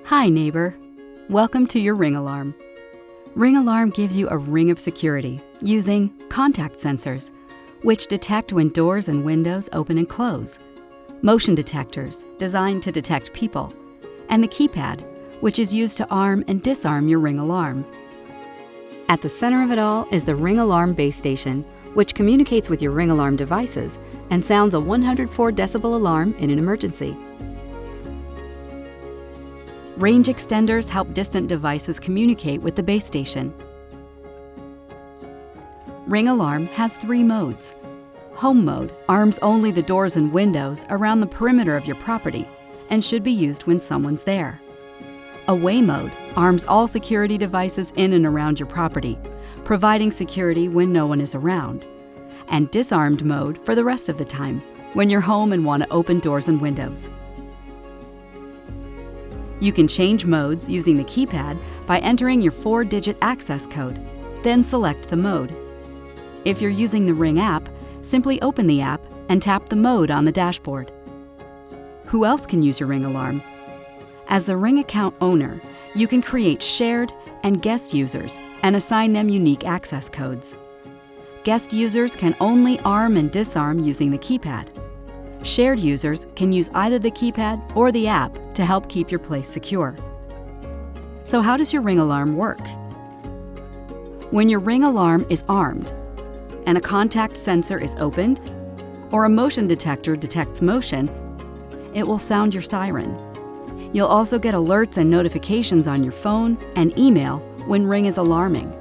Hi, neighbor. Welcome to your Ring alarm. Ring alarm gives you a ring of security using contact sensors, which detect when doors and windows open and close, motion detectors designed to detect people, and the keypad, which is used to arm and disarm your Ring alarm. At the center of it all is the Ring alarm base station, which communicates with your Ring alarm devices and sounds a 104 decibel alarm in an emergency. Range extenders help distant devices communicate with the base station. Ring alarm has 3 modes. Home mode arms only the doors and windows around the perimeter of your property and should be used when someone's there. Away mode arms all security devices in and around your property, providing security when no one is around. And disarmed mode for the rest of the time, when you're home and want to open doors and windows. You can change modes using the keypad by entering your 4-digit access code, then select the mode. If you're using the Ring app, simply open the app and tap the mode on the dashboard. Who else can use your Ring alarm? As the Ring account owner, you can create shared and guest users and assign them unique access codes. Guest users can only arm and disarm using the keypad. Shared users can use either the keypad or the app to help keep your place secure. So how does your Ring alarm work? When your Ring alarm is armed and a contact sensor is opened or a motion detector detects motion, it will sound your siren. You'll also get alerts and notifications on your phone and email when Ring is alarming.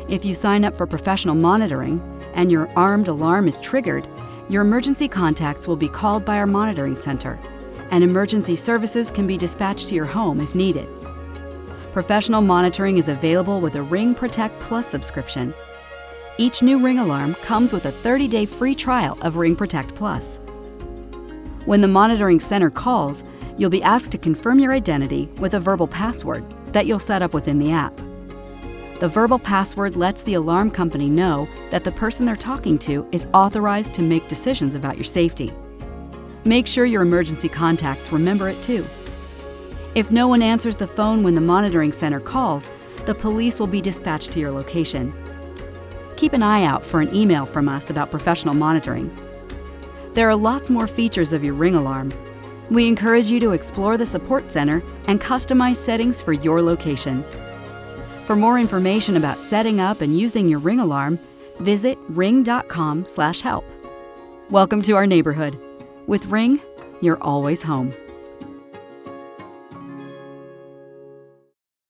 If you sign up for professional monitoring and your armed alarm is triggered, your emergency contacts will be called by our monitoring center, and emergency services can be dispatched to your home if needed. Professional monitoring is available with a Ring Protect Plus subscription. Each new Ring alarm comes with a 30-day free trial of Ring Protect Plus. When the monitoring center calls, you'll be asked to confirm your identity with a verbal password that you'll set up within the app. The verbal password lets the alarm company know that the person they're talking to is authorized to make decisions about your safety. Make sure your emergency contacts remember it too. If no one answers the phone when the monitoring center calls, the police will be dispatched to your location. Keep an eye out for an email from us about professional monitoring. There are lots more features of your Ring alarm. We encourage you to explore the support center and customize settings for your location. For more information about setting up and using your Ring alarm, visit ring.com/help. Welcome to our neighborhood. With Ring, you're always home.